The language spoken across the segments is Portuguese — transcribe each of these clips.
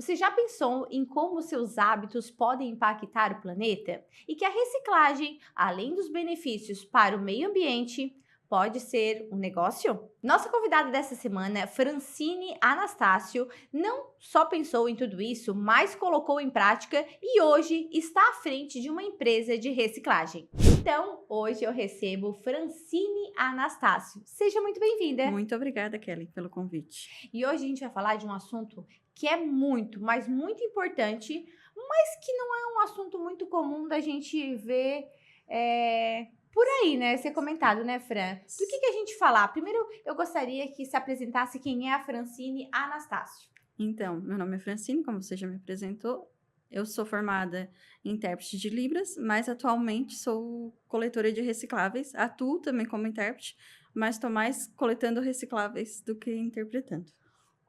Você já pensou em como seus hábitos podem impactar o planeta? E que a reciclagem, além dos benefícios para o meio ambiente, pode ser um negócio? Nossa convidada dessa semana, Francine Anastácio, não só pensou em tudo isso, mas colocou em prática e hoje está à frente de uma empresa de reciclagem. Então, hoje eu recebo Francine Anastácio. Seja muito bem-vinda! Muito obrigada, Kelly, pelo convite. E hoje a gente vai falar de um assunto que é muito, mas muito importante, mas que não é um assunto muito comum da gente ver por aí, né? Ser comentado, né, Fran? Do que a gente falar? Primeiro, eu gostaria que se apresentasse quem é a Francine Anastácio. Então, meu nome é Francine, como você já me apresentou. Eu sou formada em intérprete de Libras, mas atualmente sou coletora de recicláveis. Atuo também como intérprete, mas estou mais coletando recicláveis do que interpretando.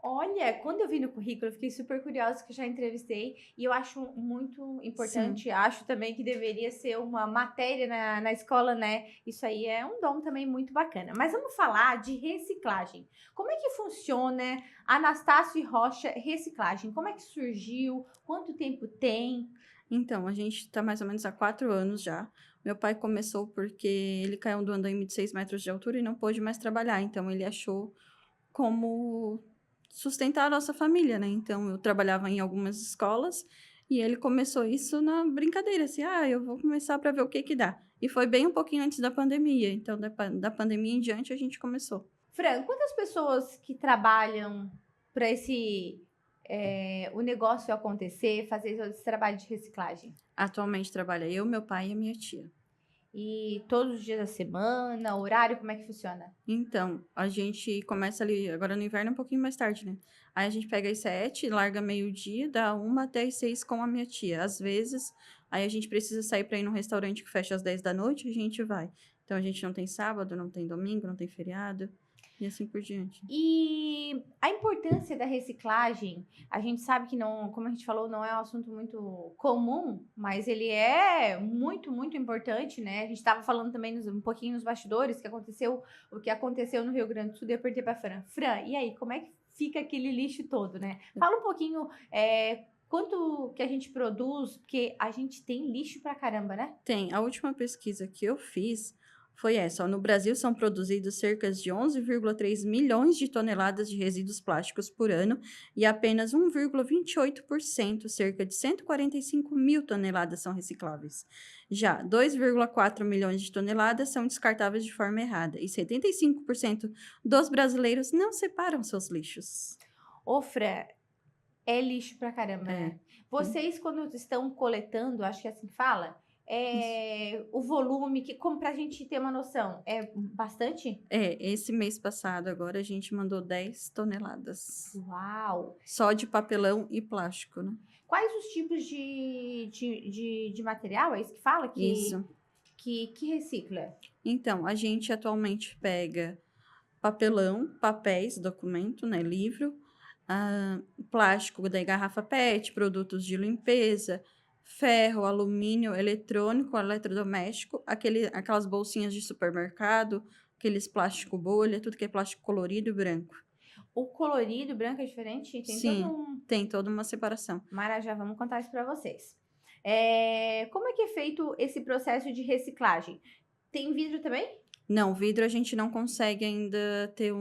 Olha, quando eu vi no currículo, eu fiquei super curiosa, que eu já entrevistei, e eu acho muito Sim. importante, acho também que deveria ser uma matéria na escola, né? Isso aí é um dom também muito bacana. Mas vamos falar de reciclagem. Como é que funciona Anastácio e Rocha Reciclagem? Como é que surgiu? Quanto tempo tem? Então, a gente está mais ou menos há 4 anos já. Meu pai começou porque ele caiu do andaime de 6 metros de altura e não pôde mais trabalhar. Então, ele achou como sustentar a nossa família, né? Então, eu trabalhava em algumas escolas e ele começou isso na brincadeira, assim, eu vou começar para ver o que que dá. E foi bem um pouquinho antes da pandemia, então da pandemia em diante a gente começou. Fran, quantas pessoas que trabalham para o negócio acontecer, fazer todo esse trabalho de reciclagem? Atualmente trabalha eu, meu pai e a minha tia. E todos os dias da semana, horário, como é que funciona? Então, a gente começa ali, agora no inverno é um pouquinho mais tarde, né? Aí a gente pega às 7, larga meio-dia, dá 1 até às 6 com a minha tia. Às vezes, aí a gente precisa sair para ir num restaurante que fecha às 10 da noite, a gente vai. Então, a gente não tem sábado, não tem domingo, não tem feriado, e assim por diante. E a importância da reciclagem, a gente sabe que não, como a gente falou, não é um assunto muito comum, mas ele é muito, muito importante, né? A gente estava falando também um pouquinho nos bastidores o que aconteceu no Rio Grande do Sul, e eu perguntei para Fran. Fran, e aí, como é que fica aquele lixo todo, né? Fala um pouquinho, quanto que a gente produz, porque a gente tem lixo pra caramba, né? Tem. A última pesquisa que eu fiz foi essa. Ó, no Brasil são produzidos cerca de 11,3 milhões de toneladas de resíduos plásticos por ano e apenas 1,28%, cerca de 145 mil toneladas, são recicláveis. Já 2,4 milhões de toneladas são descartáveis de forma errada e 75% dos brasileiros não separam seus lixos. Ô, Fran, é lixo pra caramba, É. né. Vocês quando estão coletando, acho que é assim que fala, Isso. o volume que como pra gente ter uma noção, é bastante? Esse mês passado agora a gente mandou 10 toneladas. Uau! Só de papelão e plástico, né. Quais os tipos de material, é isso que fala, Isso. que recicla? Então, a gente atualmente pega papelão, papéis, documento, né, livro, plástico da garrafa PET, produtos de limpeza, ferro, alumínio, eletrônico, eletrodoméstico, aquelas bolsinhas de supermercado, aqueles plástico bolha, tudo que é plástico colorido e branco. O colorido branco é diferente? Tem todo Sim, um tem toda uma separação. Marajá, vamos contar isso pra vocês. Como é que é feito esse processo de reciclagem? Tem vidro também? Não, vidro a gente não consegue ainda ter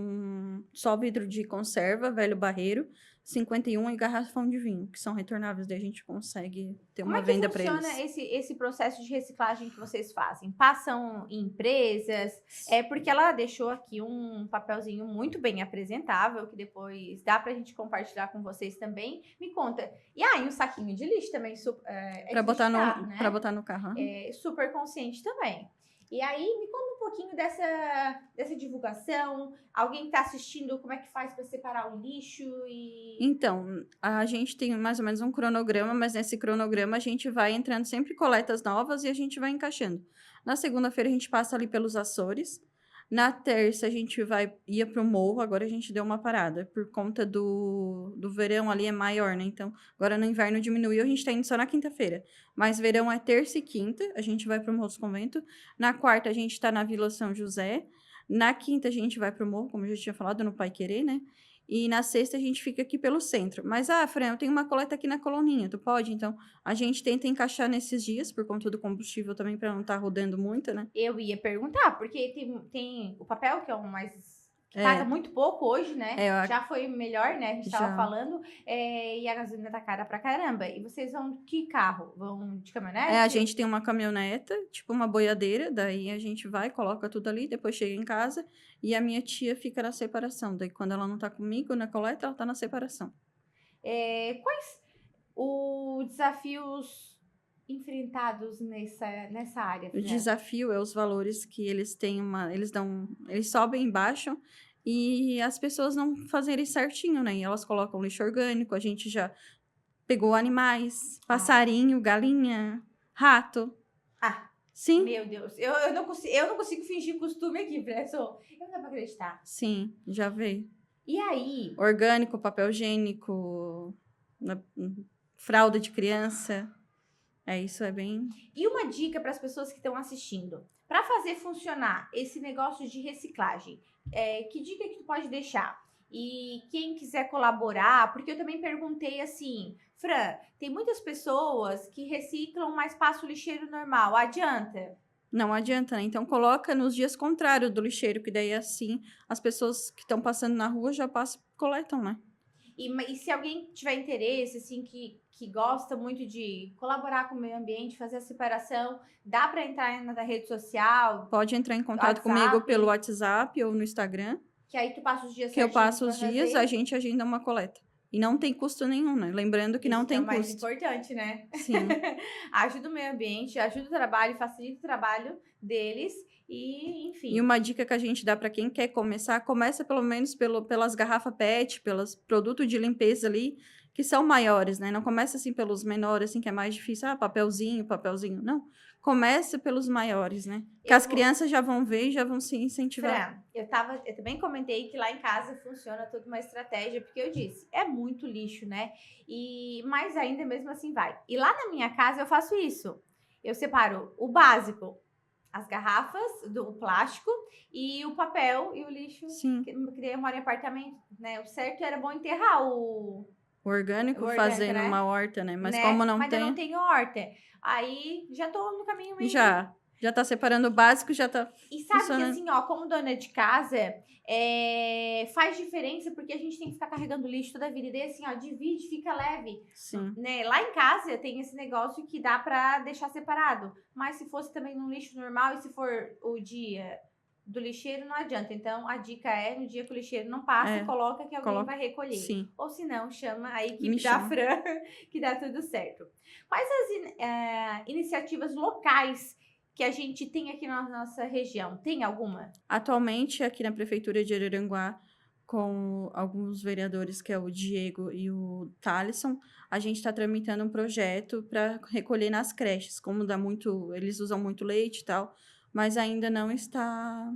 só vidro de conserva, velho barreiro, 51 e garrafão de vinho, que são retornáveis, daí a gente consegue ter Como uma é que venda para funciona eles. esse processo de reciclagem que vocês fazem? Passam em empresas? É porque ela deixou aqui um papelzinho muito bem apresentável, que depois dá para a gente compartilhar com vocês também. Me conta. E um saquinho de lixo também é Para de botar no descarte, para né? botar no carro. Aham. É super consciente também. E aí, me conta um pouquinho dessa divulgação. Alguém está assistindo, como é que faz para separar o lixo e Então, a gente tem mais ou menos um cronograma, mas nesse cronograma a gente vai entrando sempre coletas novas e a gente vai encaixando. Na segunda-feira a gente passa ali pelos Açores. Na terça a gente ia para o morro, agora a gente deu uma parada, por conta do verão ali é maior, né? Então, agora no inverno diminuiu, a gente está indo só na quinta-feira. Mas verão é terça e quinta, a gente vai para o Morro dos Convento. Na quarta a gente está na Vila São José. Na quinta a gente vai para o morro, como eu já tinha falado, no Pai Querer, né? e na sexta a gente fica aqui pelo centro. Mas, Fran, eu tenho uma coleta aqui na Coloninha, tu pode? Então, a gente tenta encaixar nesses dias, por conta do combustível também, para não estar rodando muito, né? Eu ia perguntar, porque tem o papel, que é o mais... que paga É, muito pouco hoje, né? eu Já foi melhor, né? A gente tava já. falando. E a gasolina tá cara pra caramba. E vocês vão de que carro? Vão de A caminhonete? gente tem uma caminhoneta, tipo uma boiadeira, daí a gente vai, coloca tudo ali, depois chega em casa e a minha tia fica na separação. Daí quando ela não tá comigo na coleta, ela tá na separação. Quais os desafios enfrentados nessa área, O Fran? desafio é os valores que eles têm eles sobem e baixam e as pessoas não fazerem certinho, né? E elas colocam lixo orgânico, a gente já pegou animais, passarinho, galinha, rato. Ah, Sim, meu Deus. Eu não consigo fingir costume aqui, Fran. Eu não dá pra acreditar. sim, já veio. E aí, Orgânico, papel higiênico, na- fralda de criança. Isso é bem. e uma dica para as pessoas que estão assistindo. Para fazer funcionar esse negócio de reciclagem, que dica que tu pode deixar? E quem quiser colaborar, porque eu também perguntei assim, Fran, tem muitas pessoas que reciclam, mas passam o lixeiro normal, adianta? Não adianta, né? Então coloca nos dias contrários do lixeiro, que daí assim as pessoas que estão passando na rua já passam e coletam, né? E se alguém tiver interesse, assim, que gosta muito de colaborar com o meio ambiente, fazer a separação, dá para entrar na rede social, Pode entrar em contato comigo pelo WhatsApp, WhatsApp ou no Instagram, que aí tu passa os dias que eu certinhos passo para os dias, a fazer. gente agenda uma coleta. E não tem custo nenhum, né? Lembrando que não Isso que é tem o mais custo. importante, né? Sim. Ajuda o meio ambiente, ajuda o trabalho, facilita o trabalho deles e, E enfim. uma dica que a gente dá para quem quer começar, começa pelo menos pelas garrafas PET, pelos produtos de limpeza ali, que são maiores, né? Não começa assim pelos menores, assim, que é mais difícil. Papelzinho, papelzinho. Não. Começa pelos maiores, né? Que Eu as vou. crianças já vão ver e já vão se incentivar. Fran, eu também comentei que lá em casa funciona toda uma estratégia, porque eu disse, é muito lixo, né? Mas ainda mesmo assim vai. E lá na minha casa eu faço isso. Eu separo o básico, as garrafas do plástico e o papel e o lixo, Sim. que daí eu moro em apartamento, né? O certo era bom enterrar O o orgânico orgânico, fazer né? numa horta, né? Mas Né? como não Mas eu não tem, tenho horta. Aí já tô no caminho meio. já tá separando o básico, já tá E sabe que funcionando. assim, ó, como dona de casa, faz diferença porque a gente tem que ficar carregando lixo toda a vida. E daí, assim, ó, divide, fica leve. Sim. Né? Lá em casa tem esse negócio que dá pra deixar separado. Mas se fosse também num lixo normal e se for o dia do lixeiro, não adianta. Então, a dica é, no dia que o lixeiro não passa, coloca que alguém vai recolher. Sim. Ou se não, chama a equipe Me da chama. Fran, que dá tudo certo. Quais as iniciativas locais que a gente tem aqui na nossa região? Tem alguma? Atualmente, aqui na Prefeitura de Araranguá, com alguns vereadores, que é o Diego e o Thalisson, a gente está tramitando um projeto para recolher nas creches. Como eles usam muito leite e tal, mas ainda não está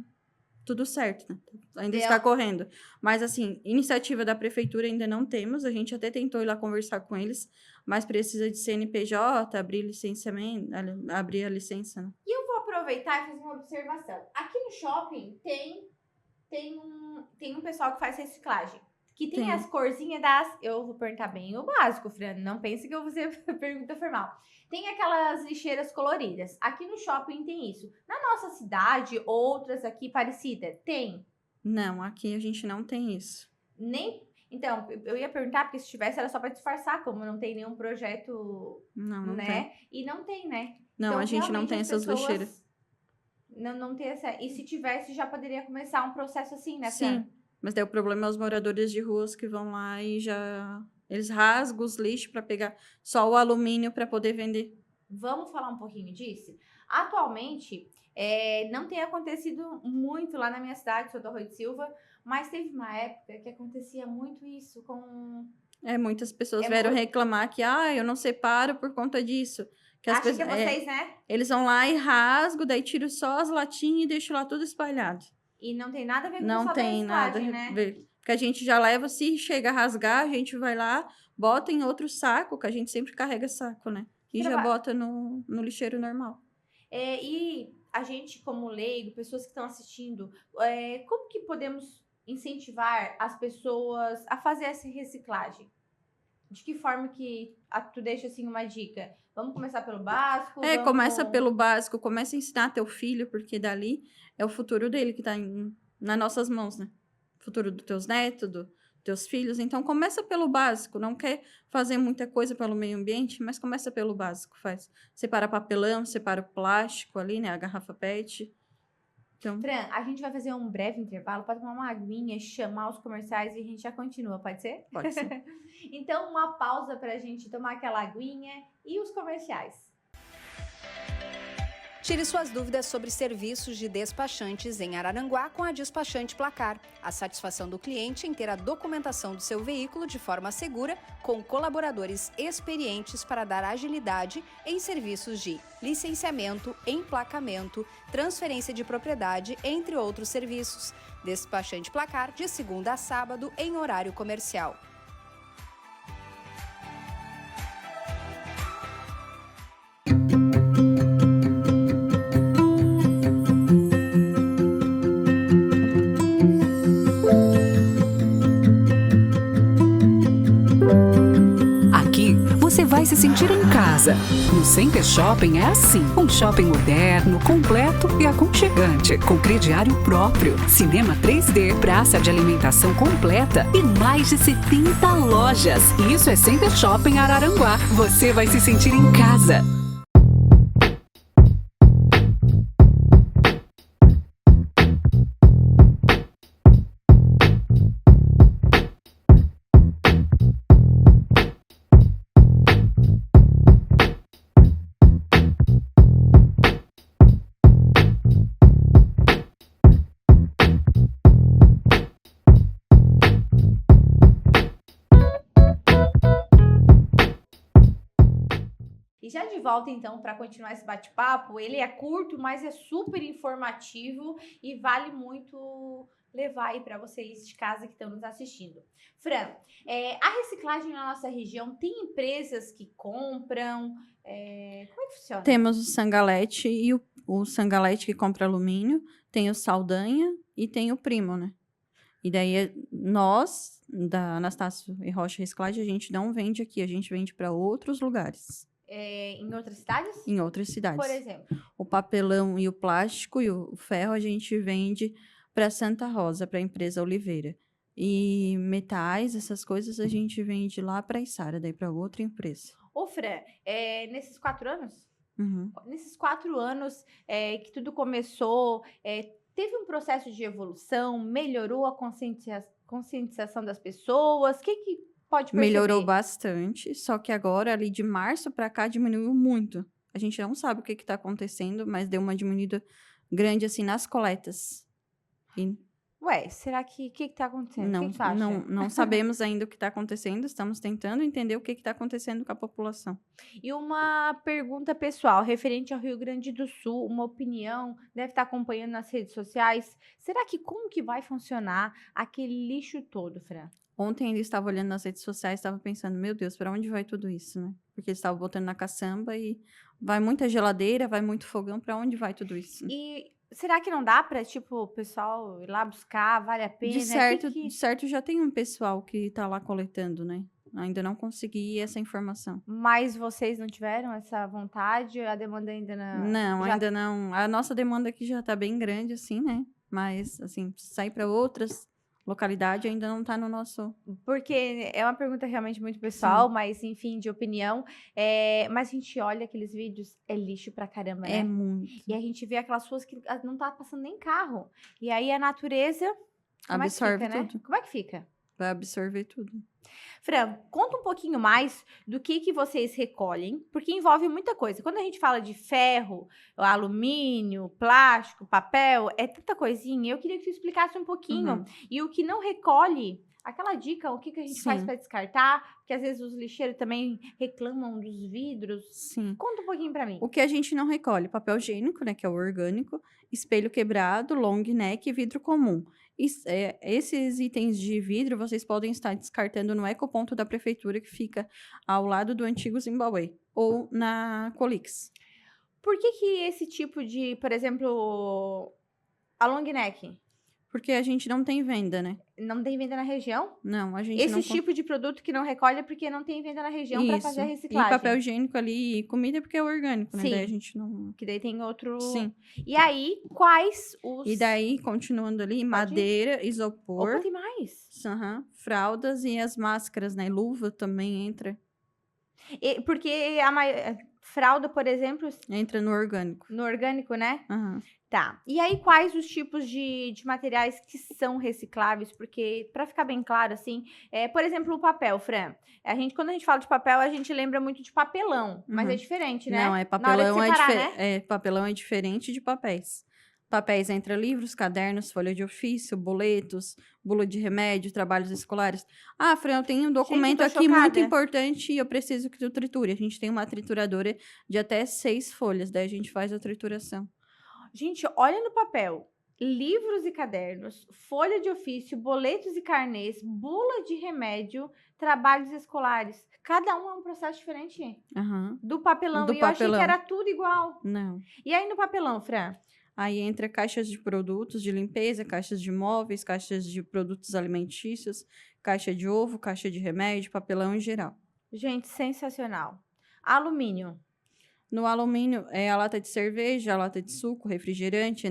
tudo certo, né? Ainda está correndo. Mas, assim, iniciativa da Prefeitura ainda não temos. A gente até tentou ir lá conversar com eles, mas precisa de CNPJ, abrir licenciamento, abrir a licença, né? E eu vou aproveitar e fazer uma observação. Aqui no shopping tem um pessoal que faz reciclagem. Que tem as corzinhas das... Eu vou perguntar bem o básico, Fran. Não pense que eu vou fazer pergunta formal. Tem aquelas lixeiras coloridas. Aqui no shopping tem isso. Na nossa cidade, outras aqui parecidas, tem? Não, aqui a gente não tem isso. Nem... Então, eu ia perguntar, porque se tivesse era só para disfarçar, como não tem nenhum projeto, não né? tem. E não tem, né? Não, Então, a gente não realmente, tem as essas pessoas lixeiras. não tem essa... E se tivesse, já poderia começar um processo assim, né, Fran? Sim, mas daí o problema é os moradores de ruas que vão lá e eles rasgam os lixos para pegar só o alumínio para poder vender. Vamos falar um pouquinho disso? Atualmente, não tem acontecido muito lá na minha cidade, sou do Arroio de Silva, mas teve uma época que acontecia muito isso com... Muitas pessoas vieram reclamar que, eu não separo por conta disso. Que as Acho que pessoas, é vocês, né? eles vão lá e rasgam, daí tiram só as latinhas e deixam lá tudo espalhado. E não tem nada a ver com o Não pessoal da tem nada reciclagem, a né? ver. Porque a gente já leva, se chega a rasgar, a gente vai lá, bota em outro saco, que a gente sempre carrega saco, né? E já bota no lixeiro normal. E a gente, como leigo, pessoas que estão assistindo, como que podemos incentivar as pessoas a fazer essa reciclagem? De que forma que tu deixa assim uma dica? Vamos começar pelo básico? Começa pelo básico, começa a ensinar teu filho, porque dali é o futuro dele que tá nas nossas mãos, né? O futuro dos teus netos, dos teus filhos. Então, começa pelo básico. Não quer fazer muita coisa pelo meio ambiente, mas começa pelo básico. Separa papelão, separa o plástico ali, né? A garrafa PET. Então, Fran, a gente vai fazer um breve intervalo para tomar uma aguinha, chamar os comerciais e a gente já continua, pode ser? pode ser. Então, uma pausa para a gente tomar aquela aguinha e os comerciais. Tire suas dúvidas sobre serviços de despachantes em Araranguá com a Despachante Placar. A satisfação do cliente em ter a documentação do seu veículo de forma segura, com colaboradores experientes para dar agilidade em serviços de licenciamento, emplacamento, transferência de propriedade, entre outros serviços. Despachante Placar, de segunda a sábado, em horário comercial. Você vai se sentir em casa. No Center Shopping é assim. Um shopping moderno, completo e aconchegante, com crediário próprio, cinema 3D, praça de alimentação completa e mais de 70 lojas. Isso é Center Shopping Araranguá. Você vai se sentir em casa. E já de volta, então, para continuar esse bate-papo, ele é curto, mas é super informativo e vale muito levar aí para vocês de casa que estão nos assistindo. Fran, a reciclagem na nossa região tem empresas que compram? Como é que funciona? Temos o Sangalete e o Sangalete que compra alumínio, tem o Saldanha e tem o Primo, né? E daí nós, da Anastácio e Rocha Reciclagem, a gente não vende aqui, a gente vende para outros lugares. Em outras cidades? Em outras cidades. Por exemplo? O papelão e o plástico e o ferro a gente vende para Santa Rosa, para a empresa Oliveira. E metais, essas coisas, a gente vende lá para a Içara, daí para outra empresa. Ô, Fran, nesses 4 anos? Uhum. Nesses 4 anos que tudo começou, teve um processo de evolução, melhorou a conscientização das pessoas? O que pode perceber? Melhorou bastante, só que agora, ali de março para cá, diminuiu muito. A gente não sabe o que está acontecendo, mas deu uma diminuída grande, assim, nas coletas. Ué, será que... O que está acontecendo? O que tu acha? Não sabemos ainda o que está acontecendo, estamos tentando entender o que está acontecendo com a população. E uma pergunta pessoal, referente ao Rio Grande do Sul, uma opinião, deve estar acompanhando nas redes sociais. Será que como que vai funcionar aquele lixo todo, Fran? Ontem ainda estava olhando nas redes sociais, estava pensando, meu Deus, para onde vai tudo isso, né? Porque eles estavam botando na caçamba e vai muita geladeira, vai muito fogão, para onde vai tudo isso? E será que não dá para, tipo, o pessoal ir lá buscar, vale a pena? De certo já tem um pessoal que está lá coletando, né? Ainda não consegui essa informação. Mas vocês não tiveram essa vontade? A demanda ainda não... Não, ainda não. A nossa demanda aqui já está bem grande, assim, né? Mas, assim, sair para outras localidades ainda não está no nosso... Porque é uma pergunta realmente muito pessoal, Sim. mas, enfim, de opinião. Mas a gente olha aqueles vídeos, é lixo pra caramba, né? É muito. E a gente vê aquelas ruas que não tá passando nem carro. E aí a natureza... Como Absorve é que fica, tudo. né? Como é que fica? Vai absorver tudo. Fran, conta um pouquinho mais do que vocês recolhem, porque envolve muita coisa. Quando a gente fala de ferro, alumínio, plástico, papel, é tanta coisinha. Eu queria que você explicasse um pouquinho. Uhum. E o que não recolhe, aquela dica, o que a gente faz Sim. para descartar, porque às vezes os lixeiros também reclamam dos vidros. Sim. Conta um pouquinho para mim. O que a gente não recolhe? Papel higiênico, né, que é o orgânico, espelho quebrado, long neck e vidro comum. Esses itens de vidro vocês podem estar descartando no ecoponto da prefeitura que fica ao lado do antigo Zimbabwe ou na Colix. Por que esse tipo de, por exemplo, a long neck? Porque a gente não tem venda, né? Não tem venda na região? Não, a gente não... Esse tipo de produto que não recolhe é porque não tem venda na região para fazer a Isso. reciclagem. E papel higiênico ali, e comida porque é orgânico, né? Sim. Daí a gente não... Que daí tem outro... Sim. E aí, quais os... E daí, continuando ali, madeira, isopor, Opa, tem mais. fraldas e as máscaras, né? Luva também Porque fralda, por exemplo, entra no orgânico. no orgânico, né? Aham. Tá. E aí, quais os tipos de materiais que são recicláveis? Porque, para ficar bem claro, assim, por exemplo, o papel, Fran. Quando a gente fala de papel, a gente lembra muito de papelão, mas é diferente, né? Não, Na hora de papelão separar, né? papelão é diferente de papéis. Papéis entra livros, cadernos, folha de ofício, boletos, bula de remédio, trabalhos escolares. Ah, Fran, eu tenho um documento tô aqui muito chocada. importante e eu preciso que tu triture. A gente tem uma trituradora de até 6 folhas, daí a gente faz a trituração. Gente, olha no papel. Livros e cadernos, folha de ofício, boletos e carnês, bula de remédio, trabalhos escolares. Cada um é um processo diferente Aham. do papelão. Do E eu achei que papelão. era tudo igual. Não. E aí no papelão, Fran? Aí entra caixas de produtos de limpeza, caixas de móveis, caixas de produtos alimentícios, caixa de ovo, caixa de remédio, papelão em geral. Gente, sensacional. Alumínio. No alumínio é a lata de cerveja, a lata de suco, refrigerante,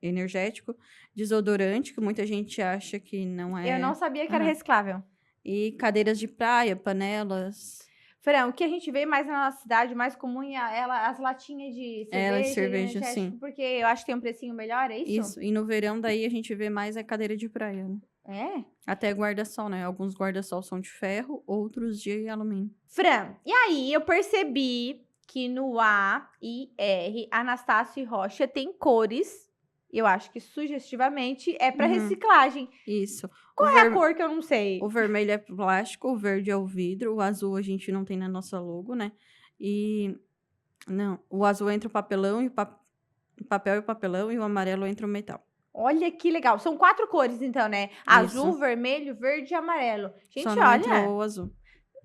energético, desodorante, que muita gente acha que não é. Eu não sabia que era Aham. reciclável. E cadeiras de praia, panelas. Fran, o que a gente vê mais na nossa cidade, o mais comum é as latinhas de cerveja. Elas de cerveja, energético, sim. Porque eu acho que tem um precinho melhor, é isso? Isso. E no verão, daí a gente vê mais a cadeira de praia, né? É? Até guarda-sol, né? Alguns guarda-sol são de ferro, outros de alumínio. Fran, e aí eu percebi que no A e R, Anastácio e Rocha tem cores, eu acho que sugestivamente é para Uhum. reciclagem. Isso. Qual é a cor que eu não sei? O vermelho é plástico, o verde é o vidro, o azul a gente não tem na nossa logo, né? E não, o azul entra o papelão e o papel e o papelão e o amarelo entra o metal. Olha que legal. São 4 cores, então, né? Azul, vermelho, verde e amarelo. Gente, Só não olha. entra o azul.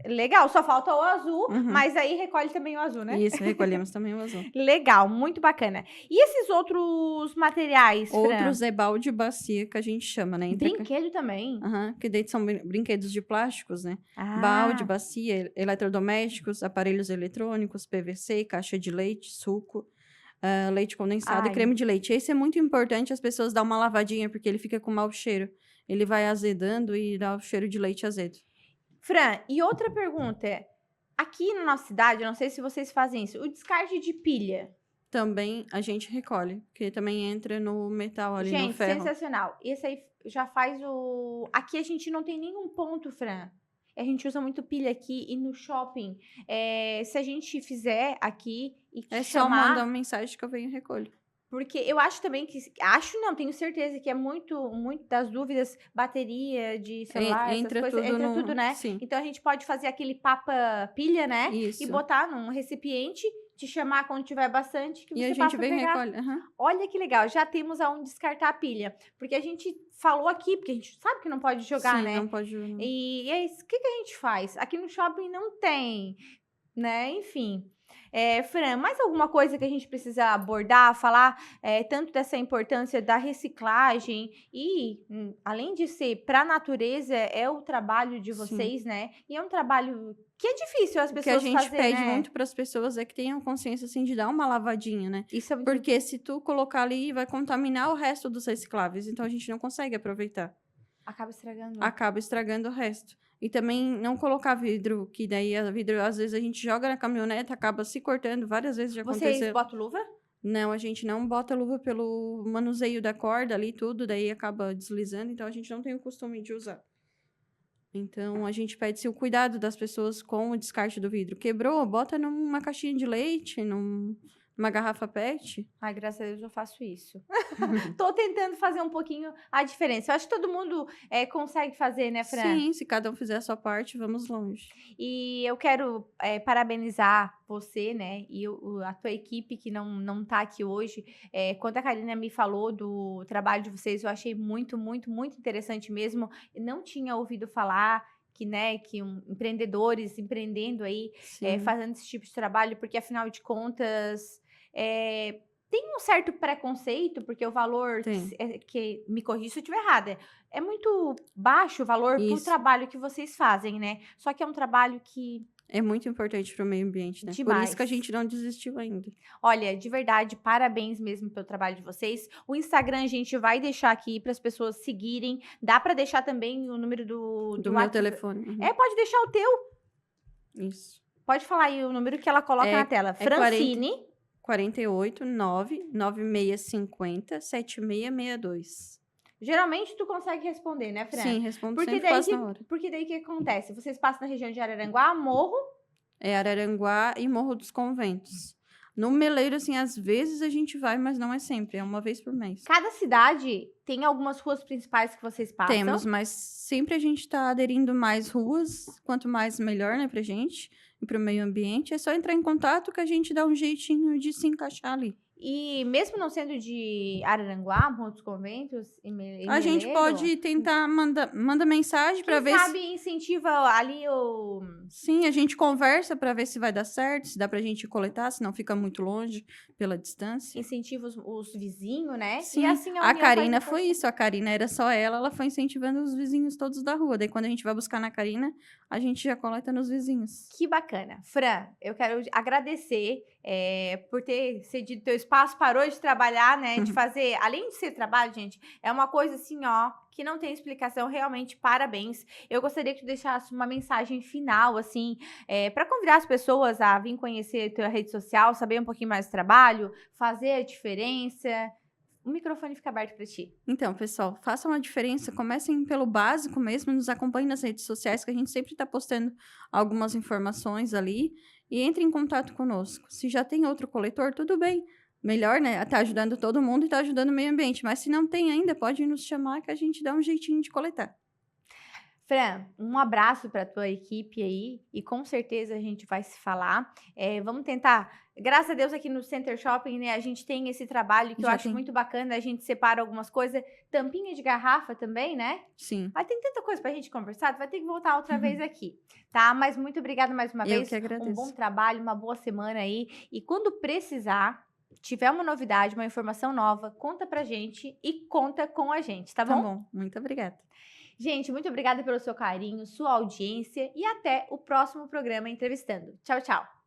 Legal, só falta o azul, Uhum. mas aí recolhe também o azul, né? Isso, recolhemos também o azul. Legal, muito bacana. E esses outros materiais, Fran? Outros é balde e bacia que a gente chama, né? Brinquedo também. Aham, que daí são brinquedos de plásticos, né? Ah, Balde, bacia, eletrodomésticos, aparelhos eletrônicos, PVC, caixa de leite, suco, leite condensado Ai. e creme de leite. Esse é muito importante as pessoas dar uma lavadinha, porque ele fica com mau cheiro. Ele vai azedando e dá o cheiro de leite azedo. Fran, e outra pergunta é, aqui na nossa cidade, eu não sei se vocês fazem isso, o descarte de pilha. Também a gente recolhe, porque também entra no metal ali, no Gente, ferro. sensacional. Esse aí já faz o... Aqui a gente não tem nenhum ponto, Fran. A gente usa muito pilha aqui e no shopping. Se a gente fizer aqui e te É só chamar... mandar uma mensagem que eu venho e recolho. Porque eu acho também que... Acho não, tenho certeza que é muito das dúvidas, bateria de celular, Entra essas coisas, tudo entra no- tudo, né? sim. Então a gente pode fazer aquele papa pilha, né? Isso. E botar num recipiente, te chamar quando tiver bastante, que E você a gente passa a vem e pegar. recolhe. Aham. Olha que legal, já temos aonde descartar a pilha. Porque a gente falou aqui, porque a gente sabe que não pode jogar, Sim, né? não pode jogar. E é isso, o que a gente faz? Aqui no shopping não tem, né? Enfim. Fran, mais alguma coisa que a gente precisa abordar, falar tanto dessa importância da reciclagem e, além de ser para a natureza, é o trabalho de vocês, né? E é um trabalho que é difícil as O que pessoas a gente fazerem, pede né? muito para as pessoas é que tenham consciência, assim, de dar uma lavadinha, né? Isso é muito... Porque se tu colocar ali, vai contaminar o resto dos recicláveis. Então, a gente não consegue aproveitar. Acaba estragando. Acaba estragando o resto. E também não colocar vidro, que daí vidro, às vezes, a gente joga na caminhonete, acaba se cortando. Várias vezes já Vocês aconteceu. botam luva? Não, a gente não bota luva pelo manuseio da corda ali, tudo. Daí acaba deslizando. Então, a gente não tem o costume de usar. Então, a gente pede-se o cuidado das pessoas com o descarte do vidro. Quebrou, bota numa caixinha de leite, numa garrafa PET. Ai, graças a Deus eu faço isso. Tô tentando fazer um pouquinho a diferença. Eu acho que todo mundo consegue fazer, né, Fran? Sim, se cada um fizer a sua parte, vamos longe. E eu quero parabenizar você, né, e a tua equipe que não tá aqui hoje. Quando a Karina me falou do trabalho de vocês, eu achei muito, muito, muito interessante mesmo. Eu não tinha ouvido falar que empreendedores empreendendo aí, Sim. fazendo esse tipo de trabalho, porque afinal de contas... tem um certo preconceito, porque o valor, Tem. que me corrija se eu estiver errada, é muito baixo o valor pro Isso. trabalho que vocês fazem, né? Só que é um trabalho que É muito importante para o meio ambiente, né? Por demais. isso que a gente não desistiu ainda. Olha, de verdade, parabéns mesmo pelo trabalho de vocês. O Instagram a gente vai deixar aqui para as pessoas seguirem. Dá para deixar também o número do Do meu WhatsApp. telefone. Uhum. Pode deixar o teu. Isso. Pode falar aí o número que ela coloca na tela. Francine. 48 99650 7662. Geralmente tu consegue responder, né, Fran? Sim, respondo Porque sempre, daí, faço na hora. porque daí o que acontece? Vocês passam na região de Araranguá, Morro. É Araranguá e Morro dos Conventos. No Meleiro, assim, às vezes a gente vai, mas não é sempre. É uma vez por mês. Cada cidade tem algumas ruas principais que vocês passam. Temos, mas sempre a gente tá aderindo mais ruas. Quanto mais, melhor, né, pra gente e pro meio ambiente. É só entrar em contato que a gente dá um jeitinho de se encaixar ali. E mesmo não sendo de Araranguá, Morro dos Conventos e A gente Meleiro, pode tentar, manda mensagem pra quem ver sabe incentiva ali o... Sim, a gente conversa pra ver se vai dar certo, se dá pra gente coletar, se não fica muito longe pela distância. Incentiva os vizinhos, né? Sim, E assim a união Karina faz foi força. isso. A Karina era só ela foi incentivando os vizinhos todos da rua. Daí, quando a gente vai buscar na Karina, a gente já coleta nos vizinhos. Que bacana. Fran, eu quero agradecer por ter cedido teu espaço, parou de trabalhar, né? De fazer, além de ser trabalho, gente, é uma coisa assim, ó, que não tem explicação. Realmente, parabéns. Eu gostaria que tu deixasse uma mensagem final, assim, para convidar as pessoas a vir conhecer a tua rede social, saber um pouquinho mais do trabalho, fazer a diferença. O microfone fica aberto para ti. Então, pessoal, façam a diferença. Comecem pelo básico mesmo, nos acompanhem nas redes sociais, que a gente sempre está postando algumas informações ali. E entre em contato conosco. Se já tem outro coletor, tudo bem. Melhor, né? Tá ajudando todo mundo e tá ajudando o meio ambiente. Mas se não tem ainda, pode nos chamar que a gente dá um jeitinho de coletar. Fran, um abraço para tua equipe aí e com certeza a gente vai se falar. Vamos tentar. Graças a Deus aqui no Center Shopping, né, a gente tem esse trabalho que eu Já acho tem. muito bacana. A gente separa algumas coisas, tampinha de garrafa também, né? Sim. Mas tem tanta coisa pra gente conversar, tu vai ter que voltar outra vez aqui, tá? Mas muito obrigada mais uma Eu vez. que agradeço. Um bom trabalho, uma boa semana aí. E quando precisar, tiver uma novidade, uma informação nova, conta pra gente e conta com a gente, tá Tá bom? bom. Muito obrigada. Gente, muito obrigada pelo seu carinho, sua audiência e até o próximo programa Entrevistando. Tchau, tchau!